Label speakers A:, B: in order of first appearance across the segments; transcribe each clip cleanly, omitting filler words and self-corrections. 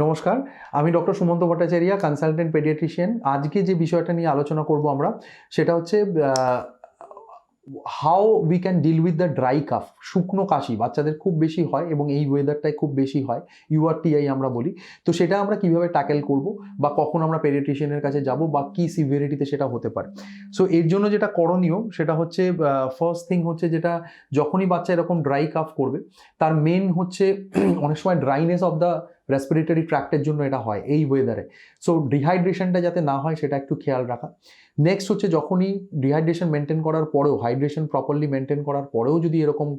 A: নমস্কার, আমি doctor Sumanta Bhattacharya, consultant paediatrician. আজকে যে বিষয়টা নিয়ে আলোচনা করব আমরা, সেটা হচ্ছে how we can deal with the dry cough. শুকনো কাশি বাচ্চাদের খুব বেশি হয় এবং এই ওয়েদারটায় খুব বেশি হয়, ইউআরটিআই আমরা বলি। তো সেটা আমরা কিভাবে ট্যাকেল করব, বা কখন আমরা পেডিয়াট্রিশিয়ানের কাছে যাব, বা কি সিভিয়ারিটিতে সেটা হতে পারে। সো এর জন্য যেটা করণীয় সেটা হচ্ছে, ফার্স্ট থিং হচ্ছে, যেটা যখনই বাচ্চা এরকম ড্রাই কাফ করবে, তার মেন হচ্ছে অনেক সময় ড্রাইনেস অফ দ্য রেসপিরেটরি ট্র্যাক্টের জন্য এটা হয় এই ওয়েদারে। সো ডিহাইড্রেশনটা যাতে না হয় সেটা একটু খেয়াল রাখা। নেক্সট হচ্ছে, যখনই ডিহাইড্রেশন মেনটেন করার পরেও, হাইড্রেশন প্রপারলি মেনটেন করার পরেও যদি এরকম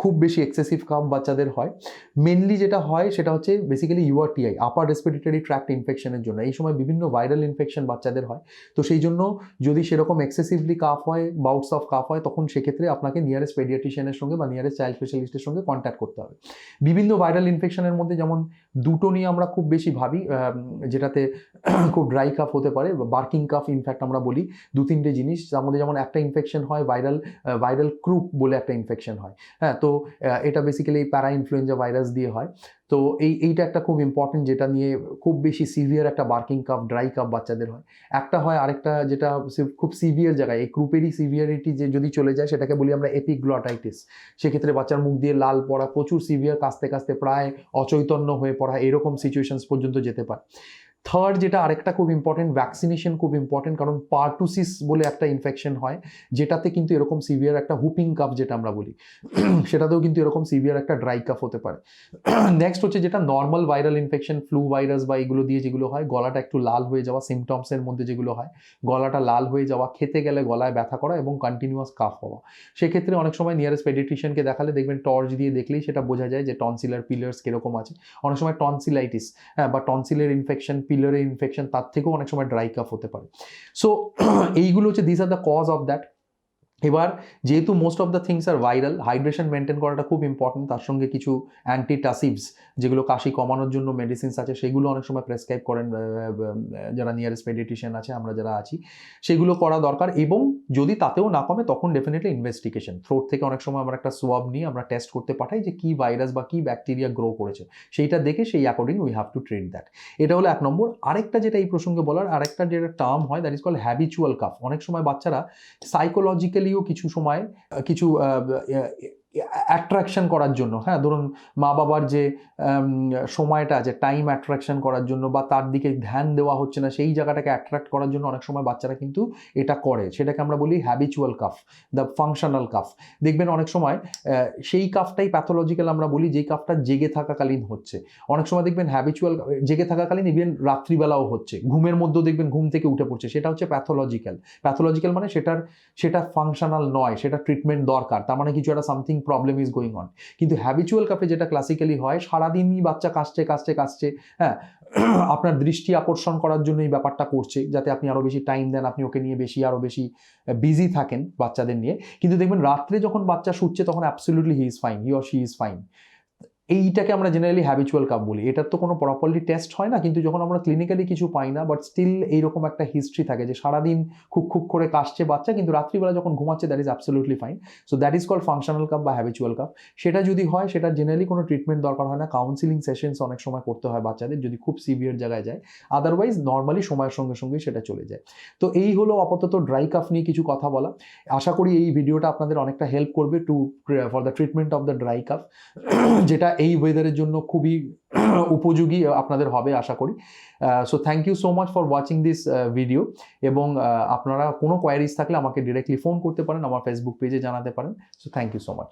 A: খুব বেশি এক্সেসিভ কাফ বাচ্চাদের হয়, মেনলি যেটা হয় সেটা হচ্ছে বেসিক্যালি ইউআরটিআই, আপার রেসপিরেটরি ট্র্যাক্ট ইনফেকশনের জন্য। এই সময় বিভিন্ন ভাইরাল ইনফেকশন বাচ্চাদের হয়। তো সেই জন্য যদি সেরকম এক্সেসিভলি কাফ হয়, বাউটস অফ কাফ হয়, তখন সেক্ষেত্রে আপনাকে নিয়ারেস্ট পেডিয়াট্রিশিয়ানের সঙ্গে বা নিয়ারেস্ট চাইল্ড স্পেশালিস্টের সঙ্গে কন্ট্যাক্ট করতে হবে। বিভিন্ন ভাইরাল ইনফেকশনের মধ্যে যেমন দুটো নিয়ে আমরা খুব বেশি ভাবি, যেটাতে খুব ড্রাই কাফ হতে পারে, বার্কিং কাফ ইনফ্যাক্ট আমরা বলি। দু তিনটে জিনিস, তার মধ্যে যেমন একটা ইনফেকশন হয় ভাইরাল ক্রুপ বলে একটা ইনফেকশন হয়। হ্যাঁ, তো এটা বেসিক্যালি প্যারা ইনফ্লুয়েঞ্জা ভাইরাস দিয়ে হয়। তো এইটা একটা খুব ইম্পর্টেন্ট, যেটা নিয়ে খুব বেশি সিভিয়ার একটা বার্কিং কাফ, ড্রাই কাফ বাচ্চাদের হয়। একটা হয় আরেকটা, যেটা খুব সিভিয়ার জায়গায়, এই ক্রুপেরই সিভিয়ারিটি যে যদি চলে যায়, সেটাকে বলি আমরা এপিগ্লটাইটিস। সেক্ষেত্রে বাচ্চার মুখ দিয়ে লাল পড়া, প্রচুর সিভিয়ার, কাঁচতে কাঁচতে প্রায় অচৈতন্য হয়ে পড়া, এরকম সিচুয়েশনস পর্যন্ত যেতে পারে। থার্ড, যেটা আরেকটা খুব ইম্পর্টেন্ট, ভ্যাকসিনেশন খুব ইম্পর্টেন্ট, কারণ পার্টুসিস বলে একটা ইনফেকশন হয়, যেটাতে কিন্তু এরকম সিভিয়ার একটা হুপিং কাফ যেটা আমরা বলি, সেটাতেও কিন্তু এরকম সিভিয়ার একটা ড্রাই কাফ হতে পারে। নেক্সট হচ্ছে, যেটা normal viral infection, flu virus বা এগুলো দিয়ে যেগুলো হয়, গলাটা একটু লাল হয়ে যাওয়া, সিমটমসের মধ্যে যেগুলো হয়, গলাটা লাল হয়ে যাওয়া, খেতে গেলে গলায় ব্যথা করা এবং কন্টিনিউয়াস কাফ হওয়া। সেক্ষেত্রে অনেক সময় নিয়ারেস্ট পেডিয়াট্রিশিয়ানকে দেখালে দেখবেন টর্চ দিয়ে দেখলেই সেটা বোঝা যায় যে টনসিলার পিলার্স কিরকম আছে। অনেক সময় টনসিলাইটিস, হ্যাঁ, বা টনসিলের ইনফেকশন, পিলারের ইনফেকশন, তার থেকেও অনেক সময় ড্রাই কাফ হতে পারে। সো এইগুলো হচ্ছে, this are the cause of that. এবার যেহেতু most of the things are viral, hydration maintain করাটা খুব ইম্পর্টেন্ট। তার সঙ্গে কিছু অ্যান্টিটাসিভস, যেগুলো কাশি কমানোর জন্য মেডিসিনস আছে, সেগুলো অনেক সময় প্রেসক্রাইব করেন যারা নিয়ারেস্ট পেডিয়াট্রিশিয়ান আছে, আমরা যারা আছি, সেগুলো করা দরকার। এবং যদি তাতেও না কমে, তখন ডেফিনেটলি ইনভেস্টিগেশন, থ্রোট থেকে অনেক সময় আমরা একটা সোয়াব নিয়ে আমরা টেস্ট করতে পাঠাই যে কি ভাইরাস বা কি ব্যাকটেরিয়া গ্রো করেছে, সেইটা দেখে সেই according we have to treat that. এটা হলো এক নম্বর। আরেকটা যেটা এই প্রসঙ্গে বলার, আরেকটা যেটা টার্ম হয়, that is called habitual cough. অনেক সময় বাচ্চারা সাইকোলজিক্যালিও কিছু সময় কিছু অ্যাট্রাকশন করার জন্য, হ্যাঁ, ধরুন মা বাবার যে সময়টা আছে, টাইম অ্যাট্রাকশন করার জন্য, বা তার দিকে ধ্যান দেওয়া হচ্ছে না, সেই জায়গাটাকে অ্যাট্রাক্ট করার জন্য অনেক সময় বাচ্চারা কিন্তু এটা করে। সেটাকে আমরা বলি habitual calf, the functional calf. দেখবেন অনেক সময় সেই কাফটাই প্যাথোলজিক্যাল আমরা বলি, যেই কাফটা জেগে থাকাকালীন হচ্ছে। অনেক সময় দেখবেন হ্যাবিচুয়াল, জেগে থাকাকালীন, ইভেন রাত্রিবেলাও হচ্ছে, ঘুমের মধ্যেও দেখবেন ঘুম থেকে উঠে পড়ছে, সেটা হচ্ছে প্যাথোলজিক্যাল। প্যাথোলজিক্যাল মানে সেটা ফাংশনাল নয়, সেটা ট্রিটমেন্ট দরকার, তার মানে কিছু একটা something problem is going on. কিন্তু হ্যাবিচুয়াল কাফে যেটা ক্লাসিক্যালি হয়, সারাদিনই বাচ্চা কাশছে, হ্যাঁ, আপনার দৃষ্টি আকর্ষণ করার জন্য এই ব্যাপারটা করছে, যাতে আপনি আরো বেশি টাইম দেন, আপনি ওকে নিয়ে আরো বেশি বিজি থাকেন বাচ্চাদের নিয়ে। কিন্তু দেখবেন রাত্রে যখন বাচ্চা শুচ্ছে, তখন absolutely he is fine, he or she is fine. এইটাকে আমরা জেনারেলি হ্যাবিচুয়াল কাফ বলি। এটার তো কোনো প্রপারলি টেস্ট হয় না, কিন্তু যখন আমরা ক্লিনিক্যালি কিছু পাই না, বাট স্টিল এইরকম একটা হিস্ট্রি থাকে যে সারাদিন খুব করে কাশছে বাচ্চা, কিন্তু রাত্রিবেলা যখন ঘুমাচ্ছে, that is absolutely fine. So that is called functional cough বা হ্যাবিচুয়াল কাফ। সেটা যদি হয়, সেটা জেনারেলি কোনো ট্রিটমেন্ট দরকার হয় না, কাউন্সিলিং সেশনস অনেক সময় করতে হয় বাচ্চাদের, যদি খুব সিভিয়ার জায়গায় যায়। আদারওয়াইজ নর্মালি সময়ের সঙ্গে সঙ্গে সেটা চলে যায়। তো এই হলো আপাতত ড্রাই কাফ নিয়ে কিছু কথা বলা। আশা করি এই ভিডিওটা আপনাদের অনেকটা হেল্প করবে for the treatment of the dry calf, যেটা এই ওয়েদারের জন্য খুবই উপযোগী আপনাদের হবে আশা করি। So thank you so much for watching this video. এবং আপনারা কোনো কোয়ারিজ থাকলে আমাকে ডিরেক্টলি ফোন করতে পারেন, আমার ফেসবুক পেজে জানাতে পারেন। So thank you so much.